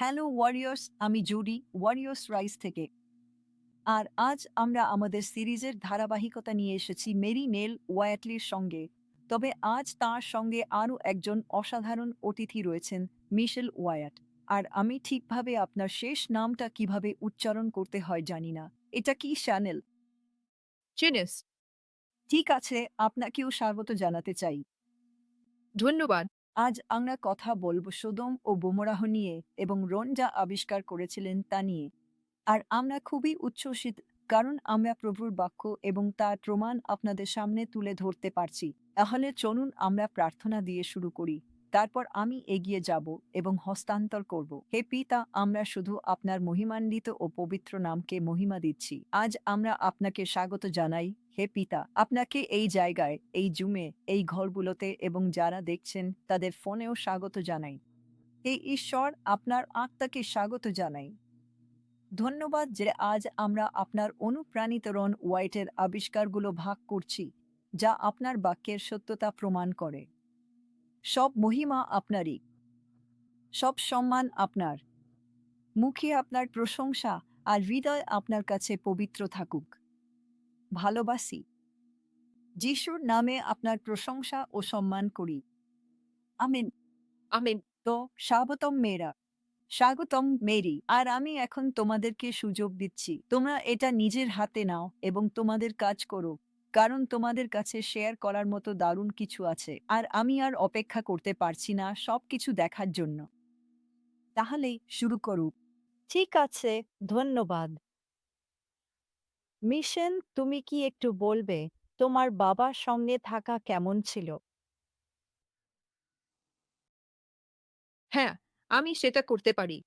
Hello Warriors, আমি জুডি Warriors rice থেকে। আর আজ আমরা আমাদের সিরিজের ধারাবাহিকতা নিয়ে এসেছি মেরি নেল ওয়াটলির সঙ্গে। তবে আজ তার সঙ্গে আরও একজন অসাধারণ অতিথি রয়েছেন, মিশেল ওয়ায়াট। আর আমি ঠিকভাবে আপনার শেষ নামটা কিভাবে উচ্চারণ করতে হয় জানি না। এটা কি শ্যানেল? জেনেস, ঠিক আছে, আপনাকেও স্বাগত জানাতে চাই। ধন্যবাদ। আজ আমরা কথা বলব সোদম ও গোমরাহ নিয়ে এবং রন যা আবিষ্কার করেছিলেন তা নিয়ে। আর আমরা খুবই উচ্ছ্বসিত, কারণ আমরা প্রভুর বাক্য এবং তার প্রমাণ আপনাদের সামনে তুলে ধরতে পারছি। তাহলে চলুন আমরা প্রার্থনা দিয়ে শুরু করি। তারপর আমি এগিয়ে যাব এবং হস্তান্তর করব। হে পিতা, আমরা শুধু আপনার মহিমান্বিত ও পবিত্র নামকে মহিমা দিচ্ছি। আজ আমরা আপনাকে স্বাগত জানাই। হে পিতা, আপনাকে এই জায়গায়, এই জুমে, এই ঘরগুলোতে এবং যারা দেখছেন তাদের ফোনেও স্বাগত জানাই। হে ঈশ্বর, আপনার আত্মাকে স্বাগত জানাই। ধন্যবাদ যে আজ আমরা আপনার অনুপ্রাণিত রন হোয়াইটের আবিষ্কারগুলো ভাগ করছি, যা আপনার বাক্যের সত্যতা প্রমাণ করে। সব মহিমা আপনারই, সব সম্মান আপনার। মুখে আপনার প্রশংসা আর হৃদয় আপনার কাছে পবিত্র থাকুক। ভালোবাসি যিশুর নামে আপনার প্রশংসা ও সম্মান করি। আমিন। আমেন। তো স্বাগতম মেয়েরা, স্বাগতম মেরি। আর আমি এখন তোমাদেরকে সুযোগ দিচ্ছি, তোমরা এটা নিজের হাতে নাও এবং তোমাদের কাজ করো, কারণ তোমাদের কাছে শেয়ার করার মতো দারুণ কিছু আছে। আর আমি আর অপেক্ষা করতে পারছি না সবকিছু দেখার জন্য। তাহলে শুরু করুক। ঠিক আছে, ধন্যবাদ। মিশন, তুমি কি একটু বলবে তোমার বাবার সঙ্গে থাকা কেমন ছিল? হ্যাঁ, আমি সেটা করতে পারি।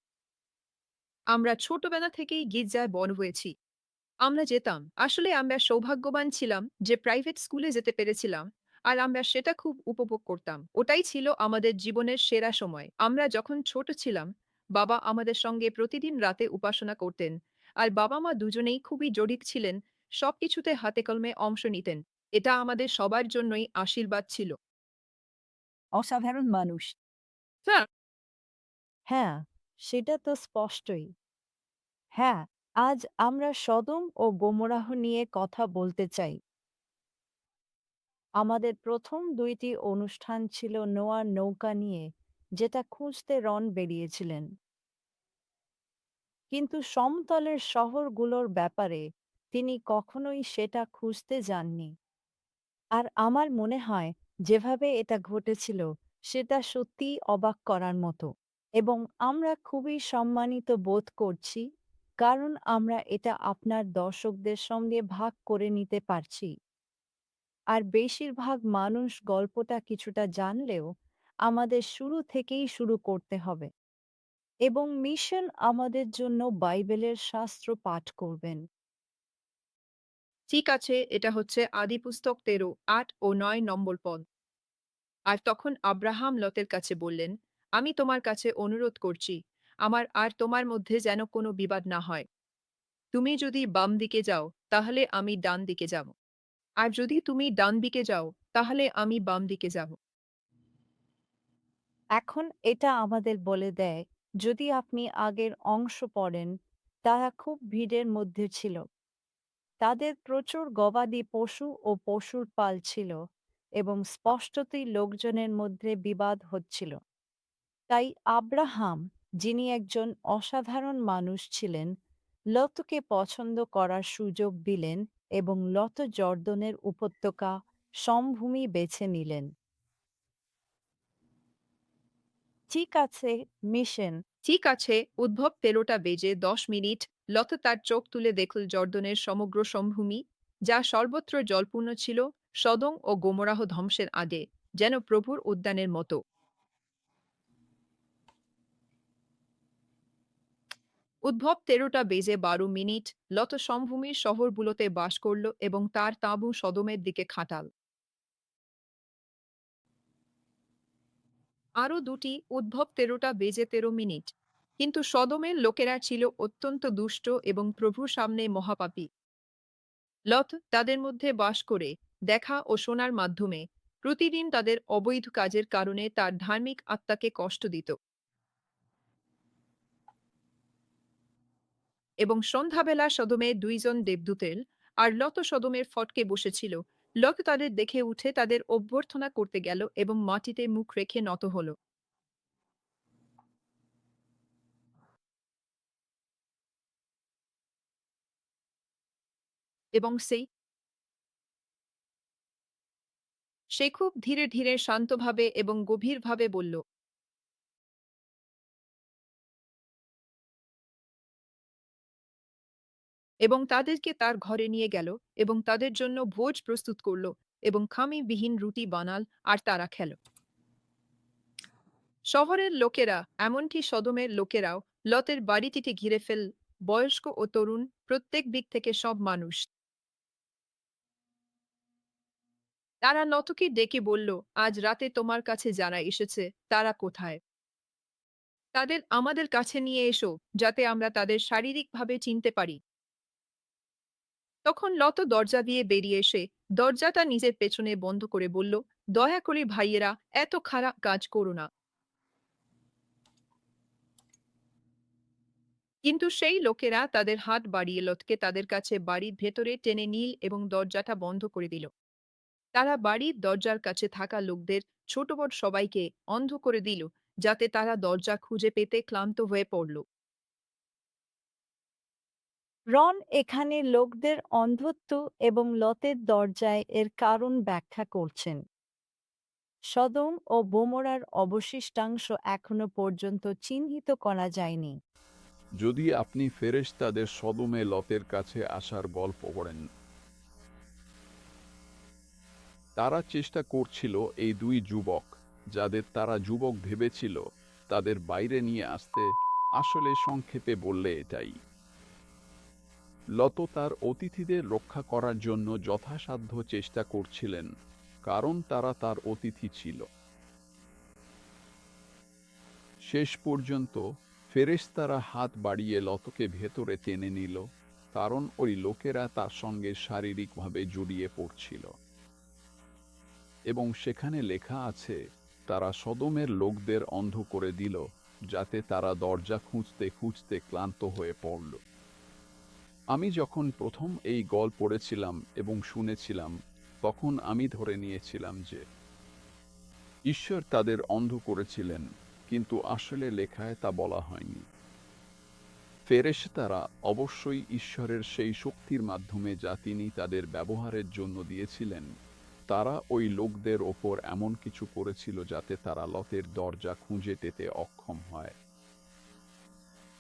আমরা ছোটবেলা থেকেই গির্জায় বড় হয়েছি। আমরা যেতাম। আসলে আমরা সৌভাগ্যবান ছিলাম যে প্রাইভেট স্কুলে যেতে পেরেছিলাম। আর আমরা সেটা খুব উপভোগ করতাম। ওটাই ছিল আমাদের জীবনের সেরা সময়। আমরা যখন ছোট ছিলাম, বাবা আমাদের সঙ্গে প্রতিদিন রাতে উপাসনা করতেন। আর বাবা-মা দুজনেই খুবই জড়িত ছিলেন, সবকিছুতে হাতে কলমে অংশ নিতেন। এটা আমাদের সবার জন্যই আশীর্বাদ ছিল। অসাধারণ মানুষ। স্যার, হ্যাঁ, সেটা তো স্পষ্টই। হ্যাঁ, আজ আমরা সদম ও গোমরাহ নিয়ে কথা বলতে চাই। আমাদের প্রথম ২টি অনুষ্ঠান ছিল নোয়ার নৌকা নিয়ে, যেটা খুঁজতে রন বেরিয়েছিলেন। কিন্তু সমতলের শহরগুলোর ব্যাপারে তিনি কখনোই সেটা খুঁজতে যাননি। আর আমার মনে হয় যেভাবে এটা ঘটেছিল সেটা সত্যিই অবাক করার মতো। এবং আমরা খুবই সম্মানিত বোধ করছি, কারণ আমরা এটা আপনার দর্শকদের সঙ্গে ভাগ করে নিতে পারছি। আর বেশিরভাগ মানুষ গল্পটা কিছুটা জানলেও আমাদের শুরু থেকেই শুরু করতে হবে। এবং মিশন আমাদের জন্য বাইবেলের শাস্ত্র পাঠ করবেন। ঠিক আছে, এটা হচ্ছে আদিপুস্তক ১৩, ৮ ও ৯ নম্বর পদ। আর তখন আব্রাহাম লতের কাছে বললেন, আমি তোমার কাছে অনুরোধ করছি, আমার আর তোমার মধ্যে যেন কোনো বিবাদ না হয়। তুমি যদি বাম দিকে যাও, তাহলে আমি ডান দিকে যাব। আর যদি তুমি ডান দিকে যাও, তাহলে আমি বাম দিকে যাব। এখন এটা আমাদের বলে দেয়, যদি আপনি আগের অংশ পড়েন, তারা খুব ভিড়ের মধ্যে ছিল। তাদের প্রচুর গবাদি পশু ও পশুর পাল ছিল এবং স্পষ্টতই লোকজনের মধ্যে বিবাদ হচ্ছিল। তাই আব্রাহাম, যিনি একজন অসাধারণ মানুষ ছিলেন, লতকে পছন্দ করার সুযোগ দিলেন এবং লত জর্দনের উপত্যকা সমভূমি বেছে নিলেন। ঠিক আছে, মিশন। ঠিক আছে, উদ্ভব ১৩টা বেজে ১০ মিনিট। লত তার চোখ তুলে দেখল জর্দনের সমগ্র সমভূমি, যা সর্বত্র জলপূর্ণ ছিল, সদম ও গোমরাহ ধ্বংসের আগে, যেন প্রভুর উদ্যানের মতো। উদ্ভব ১৩টা বেজে ১২ মিনিট। লত সমভূমির শহরগুলোতে বাস করল এবং তার তাঁবু সদমের দিকে খাটাল। আরও দুটি উদ্ভব ১৩টা বেজে ১৩ মিনিট। কিন্তু সদমের লোকেরা ছিল অত্যন্ত দুষ্ট এবং প্রভুর সামনে মহাপাপী। লত তাদের মধ্যে বাস করে দেখা ও শোনার মাধ্যমে প্রতিদিন তাদের অবৈধ কাজের কারণে তার ধার্মিক আত্মাকে কষ্ট দিত। এবং সন্ধ্যাবেলা সদমে দুইজন দেবদূতের আর লত সদমের ফটকে বসেছিল। লত তাদের দেখে উঠে তাদের অভ্যর্থনা করতে গেল এবং মাটিতে মুখ রেখে নত হল। এবং সে খুব ধীরে ধীরে শান্তভাবে এবং গভীরভাবে বলল, এবং তাদেরকে তার ঘরে নিয়ে গেল এবং তাদের জন্য ভোজ প্রস্তুত করল এবং খামিবিহীন রুটি বানাল আর তারা খেল। শহরের লোকেরা, এমনকি সদমের লোকেরাও লতের বাড়িটিকে ঘিরে ফেল, বয়স্ক ও তরুণ, প্রত্যেক দিক থেকে সব মানুষ। তারা লতকে ডেকে বলল, আজ রাতে তোমার কাছে যারা এসেছে তারা কোথায়? তাদের আমাদের কাছে নিয়ে এসো, যাতে আমরা তাদের শারীরিকভাবে চিনতে পারি। তখন লত দরজা দিয়ে বেরিয়ে এসে দরজাটা নিজের পেছনে বন্ধ করে বলল, দয়া করে ভাইয়েরা, এত খারাপ কাজ করো না। কিন্তু সেই লোকেরা তাদের হাত বাড়িয়ে লতকে তাদের কাছে বাড়ির ভেতরে টেনে নিল এবং দরজাটা বন্ধ করে দিল। তারা বাড়ির দরজার কাছে থাকা লোকদের, ছোট বড় সবাইকে অন্ধ করে দিল, যাতে তারা দরজা খুঁজে পেতে ক্লান্ত হয়ে পড়ল। রন এখানে লোকদের অন্ধত্ব এবং লতের দরজায় এর কারণ ব্যাখ্যা করছেন। সদম ও গোমরার অবশিষ্টাংশ এখনো পর্যন্ত চিহ্নিত করা যায়নি। যদি আপনি ফেরেশতাদের সদমে লতের কাছে আসার গল্প পড়েন, তারা চেষ্টা করছিল এই দুই যুবক, যাদের তারা যুবক ভেবেছিল, তাদের বাইরে নিয়ে আসতে। আসলে সংক্ষেপে বললে এটাই, লত তার অতিথিদের রক্ষা করার জন্য যথাসাধ্য চেষ্টা করছিলেন, কারণ তারা তার অতিথি ছিল। শেষ পর্যন্ত ফেরেশতারা হাত বাড়িয়ে লতকে ভেতরে টেনে নিল, কারণ ওই লোকেরা তার সঙ্গে শারীরিকভাবে জড়িয়ে পড়ছিল। এবং সেখানে লেখা আছে, তারা সদমের লোকদের অন্ধ করে দিল, যাতে তারা দরজা খুঁজতে খুঁজতে ক্লান্ত হয়ে পড়ল। আমি যখন প্রথম এই গল্প পড়েছিলাম এবং শুনেছিলাম, তখন আমি ধরে নিয়েছিলাম যে ঈশ্বর তাদের অন্ধ করেছিলেন, কিন্তু আসলে লেখায় তা বলা হয়নি। ফেরেশতারা অবশ্যই ঈশ্বরের সেই শক্তির মাধ্যমে, যা তিনি তাদের ব্যবহারের জন্য দিয়েছিলেন, তারা ওই লোকদের ওপর এমন কিছু করেছিল যাতে তারা লতের দরজা খুঁজে পেতে অক্ষম হয়।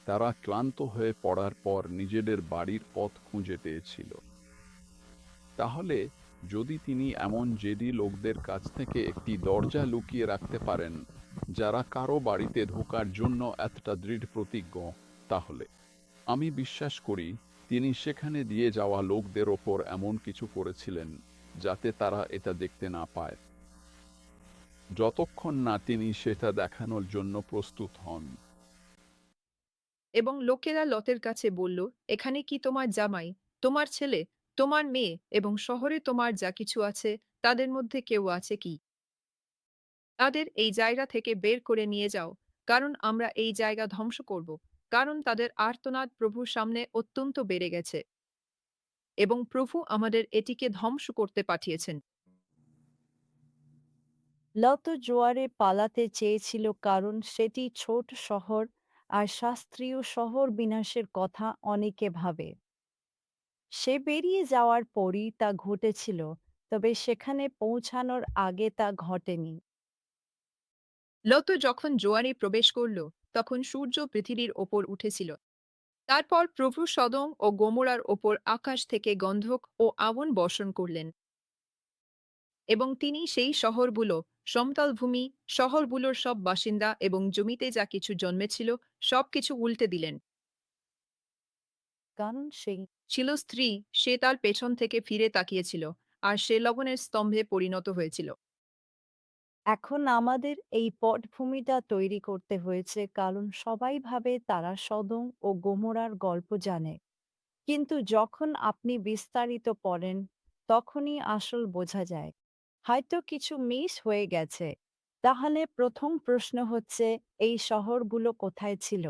তারা ক্লান্ত হয়ে পড়ার পর নিজেদের বাড়ির পথ খুঁজে পেয়েছিল। তাহলে যদি তিনি এমন জেদি লোকদের কাছ থেকে একটি দরজা লুকিয়ে রাখতে পারেন, যারা কারো বাড়িতে ঢোকার জন্য এতটা দৃঢ় প্রতিজ্ঞ, তাহলে আমি বিশ্বাস করি তিনি সেখানে দিয়ে যাওয়া লোকদের ওপর এমন কিছু করেছিলেন, যাতে তারা এটা দেখতে না পায়, যতক্ষণ না তিনি সেটা দেখানোর জন্য প্রস্তুত হন। এবং লোকেরা লতের কাছে বলল, এখানে কি তোমার জামাই, তোমার ছেলে, তোমার মেয়ে এবং শহরে তোমার যা কিছু আছে তাদের মধ্যে কেউ আছে কি? তাদের এই জায়গা থেকে বের করে নিয়ে যাও, কারণ আমরা এই জায়গা ধ্বংস করব, কারণ তাদের আর্তনাদ প্রভুর সামনে অত্যন্ত বেড়ে গেছে এবং প্রভু আমাদের এটিকে ধ্বংস করতে পাঠিয়েছেন। লত জোয়ারে পালাতে চেয়েছিল, কারণ সেটি ছোট শহর আর শাস্ত্রীয় শহর বিনাশের কথা অনেকে ভাবে। সে বেরিয়ে যাওয়ার পরই তা ঘটেছিল, তবে সেখানে পৌঁছানোর আগে তা ঘটেনি। লত যখন জোয়ারে প্রবেশ করল, তখন সূর্য পৃথিবীর ওপর উঠেছিল। তারপর প্রভু সদম ও গোমরার ওপর আকাশ থেকে গন্ধক ও আগুন বর্ষণ করলেন এবং তিনি সেই শহরগুলো, সমতল ভূমি, শহরগুলোর সব বাসিন্দা এবং জমিতে যা কিছু জন্মেছিল সবকিছু উল্টে দিলেন। কারণ সেই ছিল স্ত্রী, সে তার পেছন থেকে ফিরে তাকিয়েছিল আর সে লবণের স্তম্ভে পরিণত হয়েছিল। এখন আমাদের এই পটভূমিটা তৈরি করতে হয়েছে, কারণ সবাই ভাবে তারা সদম ও গোমরার গল্প জানে। কিন্তু যখন আপনি বিস্তারিত পড়েন, তখনই আসল বোঝা যায় হয়তো কিছু মিস হয়ে গেছে। তাহলে প্রথম প্রশ্ন হচ্ছে, এই শহরগুলো কোথায় ছিল?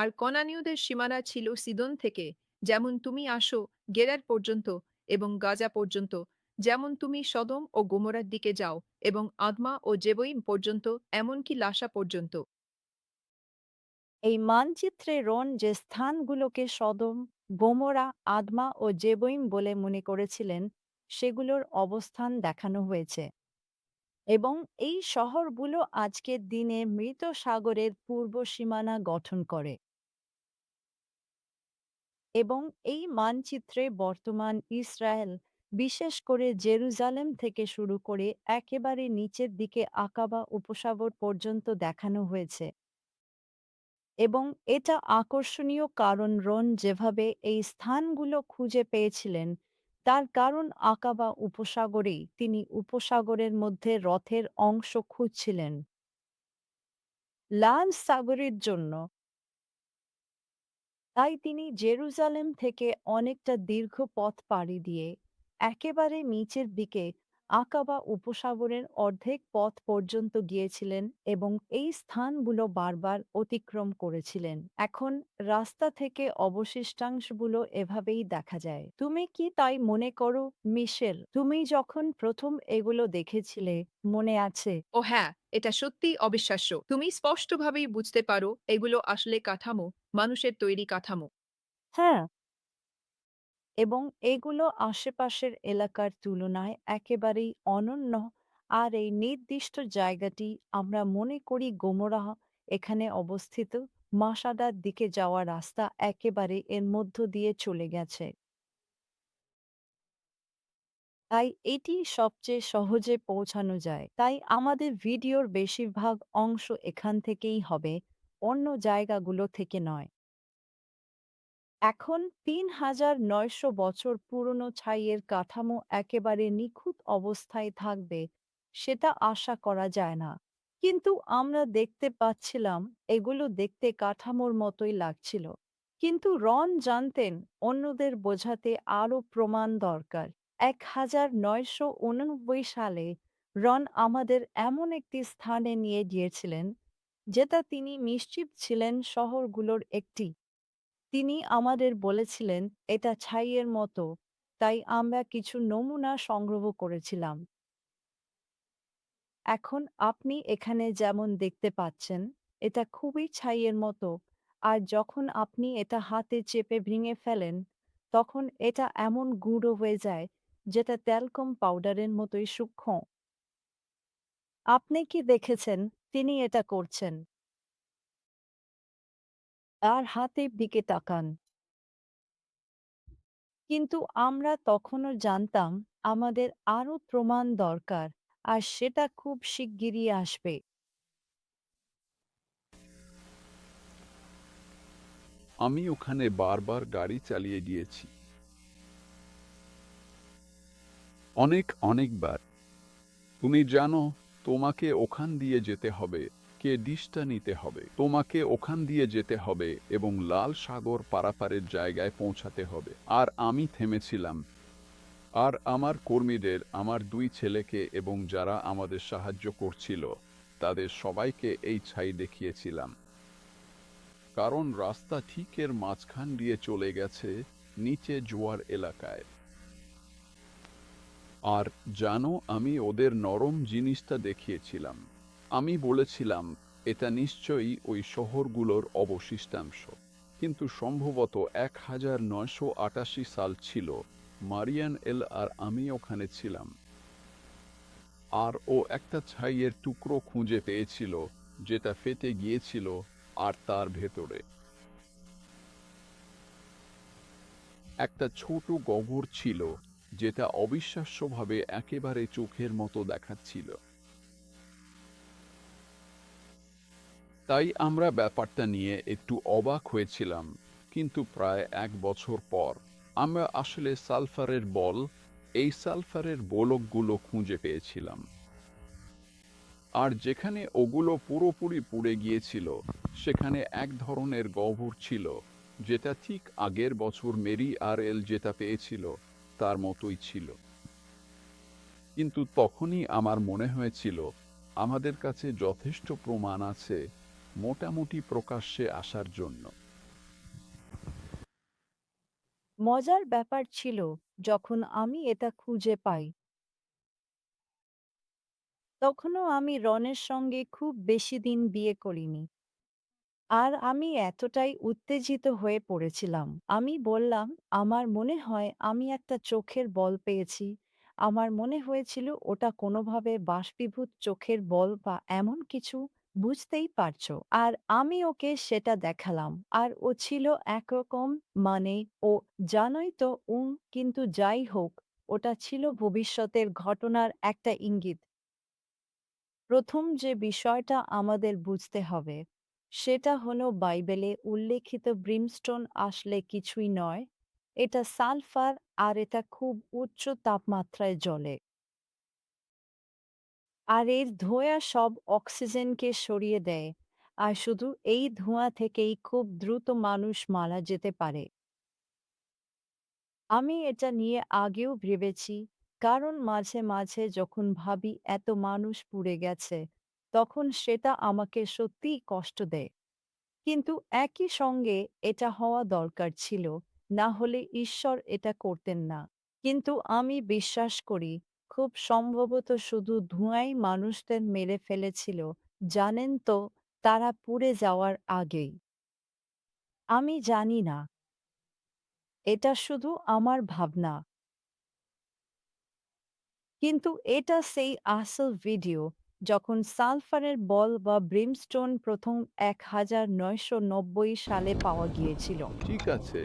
আর কনানীয়দের সীমানা ছিল সিদোন থেকে, যেমন তুমি আসো, গেরার পর্যন্ত এবং গাজা পর্যন্ত, যেমন তুমি সদম ও গোমরার দিকে যাও, এবং আদমা ও জেবইম পর্যন্ত, এমনকি লাসা পর্যন্ত। এই মানচিত্রে রন যে স্থানগুলোকে সদম, গোমরা, আদমা ও জেবইম বলে মনে করেছিলেন সেগুলোর অবস্থান দেখানো হয়েছে এবং এই শহরগুলো আজকের দিনে মৃত সাগরের পূর্ব সীমানা গঠন করে এবং এই মানচিত্রে বর্তমান ইসরায়েল, বিশেষ করে জেরুজালেম থেকে শুরু করে একেবারে নিচের দিকে আকাবা উপসাগর পর্যন্ত দেখানো হয়েছে। এবং এটা আকর্ষণীয় কারণ রন যেভাবে এই স্থানগুলো খুঁজে পেয়েছিলেন তার কারণ আকাবা উপসাগরেই তিনি উপসাগরের মধ্যে রথের অংশ খুঁজছিলেন লাল সাগরের জন্য। তাই তিনি জেরুজালেম থেকে অনেকটা দীর্ঘ পথ পাড়ি দিয়ে একেবারে নিচের দিকে আকাবা উপসাগরের অর্ধেক পথ পর্যন্ত গিয়েছিলেন এবং এই স্থানগুলো বারবার অতিক্রম করেছিলেন। এখন রাস্তা থেকে অবশিষ্টাংশগুলো এভাবেই দেখা যায়। তুমি কি তাই মনে করো, মিশেল? তুমি যখন প্রথম এগুলো দেখেছিলে, মনে আছে? ও হ্যাঁ, এটা সত্যিই অবিশ্বাস্য। তুমি স্পষ্টভাবেই বুঝতে পারো এগুলো আসলে কাঠামো, মানুষের তৈরি কাঠামো। হ্যাঁ, এবং এগুলো আশেপাশের এলাকার তুলনায় একেবারেই অনন্য। আর এই নির্দিষ্ট জায়গাটি আমরা মনে করি গোমরাহ এখানে অবস্থিত। মাসাদার দিকে যাওয়া রাস্তা একেবারে এর মধ্য দিয়ে চলে গেছে। তাই এটি সবচেয়ে সহজে পৌঁছানো যায়। তাই আমাদের ভিডিওর বেশিরভাগ অংশ এখান থেকেই হবে, অন্য জায়গাগুলো থেকে নয়। এখন ৩,৯০০ বছর পুরনো ছাইয়ের কাঠামো একেবারে নিখুঁত অবস্থায় থাকবে সেটা আশা করা যায় না। কিন্তু আমরা দেখতে পাচ্ছিলাম এগুলো দেখতে কাঠামোর মতোই লাগছিল। কিন্তু রন জানতেন অন্যদের বোঝাতে আরও প্রমাণ দরকার। ১৯৮৯ সালে রন আমাদের এমন একটি স্থানে নিয়ে গিয়েছিলেন যেটা তিনি নিশ্চিত ছিলেন শহরগুলোর একটি। তিনি আমাদের বলেছিলেন এটা ছাইয়ের মতো, তাই আমরা কিছু নমুনা সংগ্রহ করেছিলাম। এখন আপনি এখানে যেমন দেখতে পাচ্ছেন, এটা খুবই ছাইয়ের মতো, আর যখন আপনি এটা হাতে চেপে ভেঙে ফেলেন, তখন এটা এমন গুঁড়ো হয়ে যায় যেটা ট্যালকম পাউডারের মতোই সূক্ষ্ম। আপনি কি দেখেছেন তিনি এটা করছেন? তার হাতের দিকে তাকান। কিন্তু আমরা তখনও জানতাম আমাদের আরও প্রমাণ দরকার, আর সেটা খুব শিগগিরই আসবে। আমি ওখানে বারবার গাড়ি চালিয়ে গিয়েছি, অনেকবার। তুমি জানো, তোমাকে ওখান দিয়ে যেতে হবে, কে ডিশটা নিতে হবে, তোমাকে ওখান দিয়ে যেতে হবে এবং লাল সাগর পারাপারের জায়গায় পৌঁছাতে হবে। আর আমি থেমেছিলাম, আর আমার কর্মীদের, আমার ২ ছেলেকে এবং যারা আমাদের সাহায্য করছিল তাদের সবাইকে এই ছাই দেখিয়েছিলাম। কারণ রাস্তা ঠিক এর মাঝখান দিয়ে চলে গেছে নিচে জোয়ার এলাকায়। আর জানো, আমি ওদের নরম জিনিসটা দেখিয়েছিলাম। আমি বলেছিলাম এটা নিশ্চয়ই ওই শহরগুলোর অবশিষ্টাংশ। কিন্তু সম্ভবত ১৯৮৮ সাল ছিল, মারিয়ান এল আর আমি ওখানে ছিলাম। আর ও একটা ছাইয়ের টুকরো খুঁজে পেয়েছিল যেটা ফেটে গিয়েছিল, আর তার ভেতরে একটা ছোট গহ্বর ছিল যেটা অবিশ্বাস্যভাবে একেবারে চোখের মতো দেখাচ্ছিল। তাই আমরা ব্যাপারটা নিয়ে একটু অবাক হয়েছিলাম। কিন্তু প্রায় ১ বছর পর আমরা আসলে এই সালফারের গোলকগুলো খুঁজে পেয়েছিলাম। আর যেখানে ওগুলো পুরোপুরি পুড়ে গিয়েছিল সেখানে এক ধরনের গহ্বর ছিল যেটা ঠিক আগের বছর মেরি আর এল যেটা পেয়েছিল তার মতোই ছিল। কিন্তু তখনই আমার মনে হয়েছিল আমাদের কাছে যথেষ্ট প্রমাণ আছে মোটামুটি প্রকাশ্যে আসার জন্য। মজার ব্যাপার ছিল যখন আমি এটা খুঁজে পাই, তখনও আমি রনের সঙ্গে খুব বেশি দিন বিয়ে করিনি। আর আমি এতটাই উত্তেজিত হয়ে পড়েছিলাম। আমি বললাম, আমার মনে হয় আমি একটা চোখের বল পেয়েছি। আমার মনে হয়েছিল ওটা কোনোভাবে বাষ্পীভূত চোখের বল বা এমন কিছু, বুঝতেই পারছো। আর আমি ওকে সেটা দেখালাম। আর ও ছিল একরকম, মানে, ও জানোই তো কিন্তু যাই হোক, ওটা ছিল ভবিষ্যতের ঘটনার একটা ইঙ্গিত। প্রথম যে বিষয়টা আমাদের বুঝতে হবে সেটা হলো বাইবেলে উল্লেখিত ব্রিমস্টোন আসলে কিছুই নয়। এটা সালফার, আর এটা খুব উচ্চ তাপমাত্রায় জ্বলে। আর এর ধোঁয়া সব অক্সিজেনকে সরিয়ে দেয়। আর শুধু এই ধোঁয়া থেকেই খুব দ্রুত মানুষ মারা যেতে পারে। আমি এটা নিয়ে আগেও ভেবেছি, কারণ মাঝে মাঝে যখন ভাবি এত মানুষ পুড়ে গেছে, তখন সেটা আমাকে সত্যিই কষ্ট দেয়। কিন্তু একই সঙ্গে এটা হওয়া দরকার ছিল, না হলে ঈশ্বর এটা করতেন না। কিন্তু আমি বিশ্বাস করি, খুব সম্ভবত শুধু ধোঁয়াই মানুষদের মেরে ফেলেছিল, জানেন তো, তারা পুড়ে যাওয়ার আগেই। আমি জানি না, এটা শুধু আমার ভাবনা, কিন্তু এটা সেই আসল ভিডিও, যখন সালফারের বল বা ব্রিমস্টোন প্রথম 1990 সালে পাওয়া গিয়েছিল। ঠিক আছে,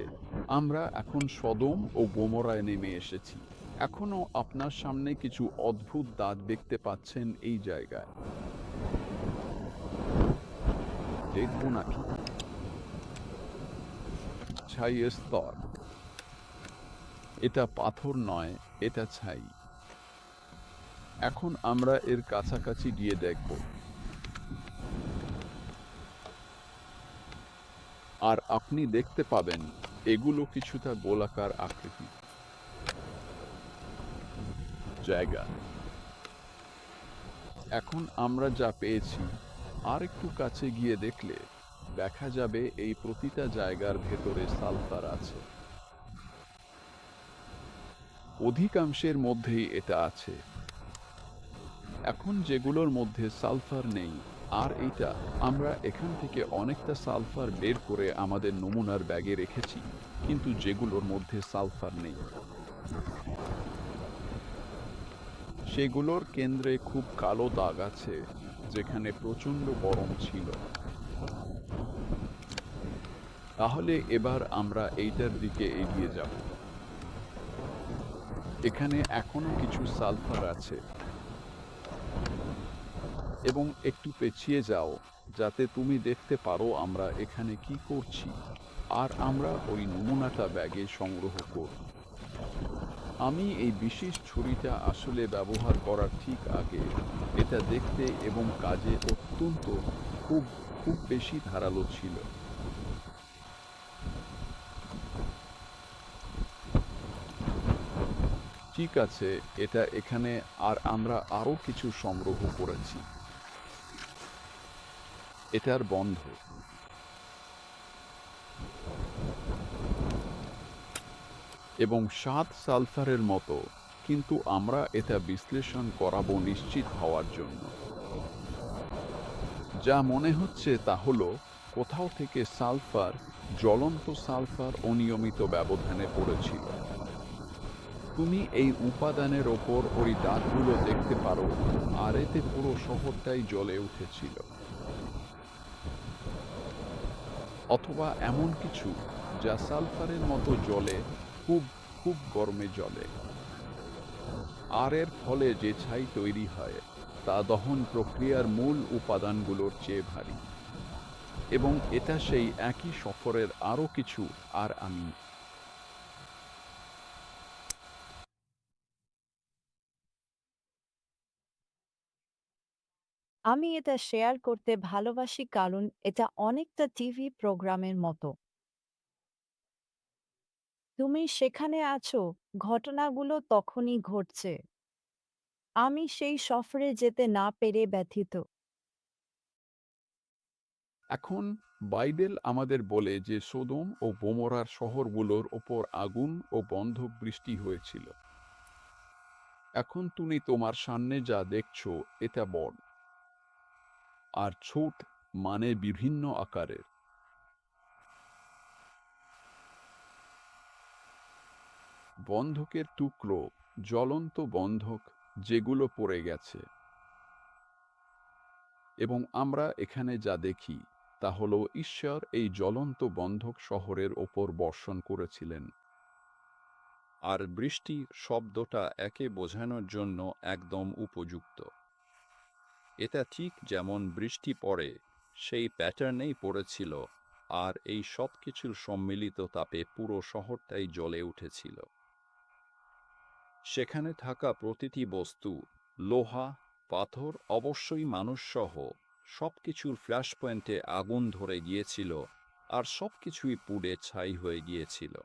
আমরা এখন সদম ও গোমরায় নেমে এসেছি। এখনো আপনার সামনে কিছু অদ্ভুত দাঁত দেখতে পাচ্ছেন এই জায়গায়। দেখব নাকি? ছাইয়ের স্তর। এটা পাথর নয়, এটা ছাই। এখন আমরা এর কাছাকাছি গিয়ে দেখব। আর আপনি দেখতে পাবেন এগুলো কিছুটা গোলাকার আকৃতি জায়গা। এখন আমরা যা পেয়েছি, আর একটু কাছে গিয়ে দেখলে দেখা যাবে এই প্রতিটা জায়গার ভেতরে সালফার আছে। অধিকাংশের মধ্যেই এটা আছে। এখন যেগুলোর মধ্যে সালফার নেই, আর এইটা, আমরা এখান থেকে অনেকটা সালফার বের করে আমাদের নমুনার ব্যাগে রেখেছি, কিন্তু যেগুলোর মধ্যে সালফার নেই সেগুলোর কেন্দ্রে খুব কালো দাগ আছে, যেখানে প্রচণ্ড গরম ছিল। তাহলে এবার আমরা এইটার দিকে এগিয়ে যাব। এখানে এখনো কিছু সালফার আছে। এবং একটু পেছিয়ে যাও, যাতে তুমি দেখতে পারো আমরা এখানে কি করছি। আর আমরা ওই নমুনাটা ব্যাগে সংগ্রহ করব। আমি এই বিশেষ ছুরিটা আসলে ব্যবহার করার ঠিক আগে, এটা দেখতে এবং কাজে অত্যন্ত, খুব খুব বেশি ধারালো ছিল। ঠিক আছে, এটা এখানে। আর আমরা আরো কিছু সংগ্রহ করেছি। এটার বন্ধ এবং স্বাদ সালফারের মতো, কিন্তু আমরা এটা বিশ্লেষণ করাবো নিশ্চিত হওয়ার জন্য। যা মনে হচ্ছে তা হলো, কোথাও থেকে সালফার, জ্বলন্ত সালফার অনিয়মিত ব্যবধানে পড়েছিল। তুমি এই উপাদানের ওপর ওই দাগগুলো দেখতে পারো, আর এতে পুরো শহরটাই জ্বলে উঠেছিল। অথবা এমন কিছু যা সালফারের মতো জ্বলে, খুব খুব গরমে জ্বলে। আর এর ফলে যে ছাই তৈরি হয়, তা দহন প্রক্রিয়ার মূল উপাদানগুলোর চেয়ে ভারী। এবং এটা সেই একই সফরের আরো কিছু। আর আমি এটা শেয়ার করতে ভালোবাসি কারণ এটা অনেকটা টিভি প্রোগ্রামের মতো। তুমি সেখানে আছো, ঘটনাগুলো তখনই ঘটছে। আমি সেই সফরে যেতে না পেরে ব্যথিত। এখন বাইবেল আমাদের বলে যে সোদম ও গোমরার শহরগুলোর ওপর আগুন ও বন্ধক বৃষ্টি হয়েছিল। এখন তুমি তোমার সামনে যা দেখছো এটা বড় আর ছোট, মানে বিভিন্ন আকারের। বন্ধকের টুকরো, জ্বলন্ত বন্ধক যেগুলো পড়ে গেছে। এবং আমরা এখানে যা দেখি তা হলো ঈশ্বর এই জ্বলন্ত বন্ধক শহরের ওপর বর্ষণ করেছিলেন। আর বৃষ্টি শব্দটা একে বোঝানোর জন্য একদম উপযুক্ত। এটা ঠিক যেমন বৃষ্টি পড়ে সেই প্যাটার্নেই পড়েছিল, আর এই সব কিছুর সম্মিলিত তাপে পুরো শহরটাই জ্বলে উঠেছিল। সেখানে থাকা প্রতিটি বস্তু, লোহা, পাথর, অবশ্যই মানুষসহ সবকিছুর ফ্ল্যাশ পয়েন্টে আগুন ধরে গিয়েছিল, আর সবকিছুই পুড়ে ছাই হয়ে গিয়েছিল।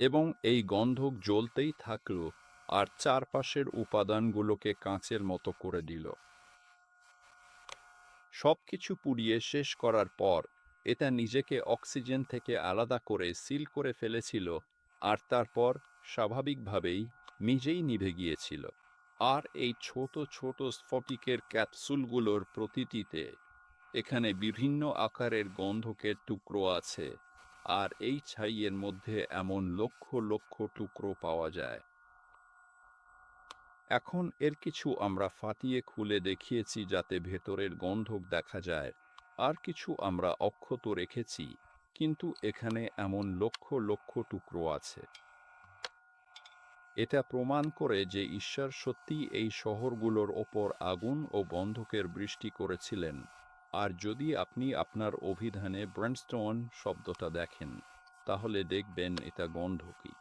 এবং এই গন্ধক জ্বলতেই থাকল আর চারপাশের উপাদানগুলোকে কাঁচের মতো করে দিল। সবকিছু পুড়িয়ে শেষ করার পর এটা নিজেকে অক্সিজেন থেকে আলাদা করে সিল করে ফেলেছিল, আর তারপর স্বাভাবিকভাবেই নিজেই নিভে গিয়েছিল। আর এই ছোট ছোট স্ফটিকের ক্যাপসুলগুলোর প্রতিটিতে এখানে বিভিন্ন আকারের গন্ধকের টুকরো আছে, আর এই ছাইয়ের মধ্যে এমন লক্ষ লক্ষ টুকরো পাওয়া যায়। এখন এর কিছু আমরা ফাটিয়ে খুলে দেখিয়েছি যাতে ভেতরের গন্ধক দেখা যায়, আর কিছু আমরা অক্ষত রেখেছি, কিন্তু এখানে এমন লক্ষ লক্ষ টুকরো আছে। এটা প্রমাণ করে যে ঈশ্বর সত্যি এই শহরগুলোর ওপর আগুন ও বন্ধকের বৃষ্টি করেছিলেন। আর যদি আপনি আপনার অভিধানে ব্রেনস্টোন শব্দটা দেখেন, তাহলে দেখবেন এটা গন্ধকই।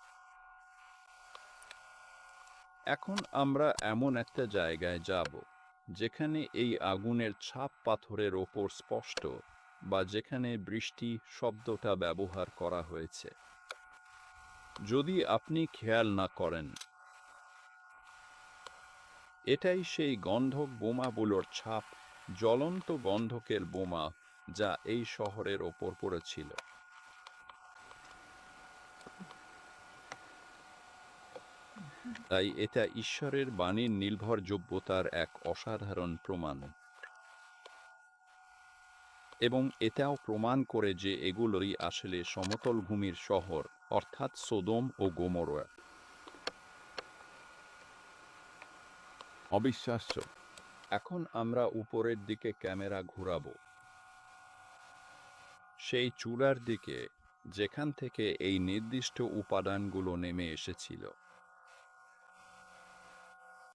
এখন আমরা এমন একটা জায়গায় যাব যেখানে এই আগুনের ছাপ পাথরের ওপর স্পষ্ট, বা যেখানে বৃষ্টি শব্দটা ব্যবহার করা হয়েছে। যদি আপনি খেয়াল না করেন, এটাই সেই গন্ধক বোমাগুলোর ছাপ, জ্বলন্ত গন্ধকের বোমা যা এই শহরের ওপর পড়েছিল। তাই এটা ঈশ্বরের বাণীর নির্ভরযোগ্যতার এক অসাধারণ প্রমাণ। এবং এটাও প্রমাণ করে যে এগুলোই আসলে সমতল ভূমির শহর, অর্থাৎ সোদম ও গোমরা। অবিশ্বাস্য। এখন আমরা উপরের দিকে ক্যামেরা ঘুরাবো, সেই চূড়ার দিকে যেখান থেকে এই নির্দিষ্ট উপাদানগুলো নেমে এসেছিল।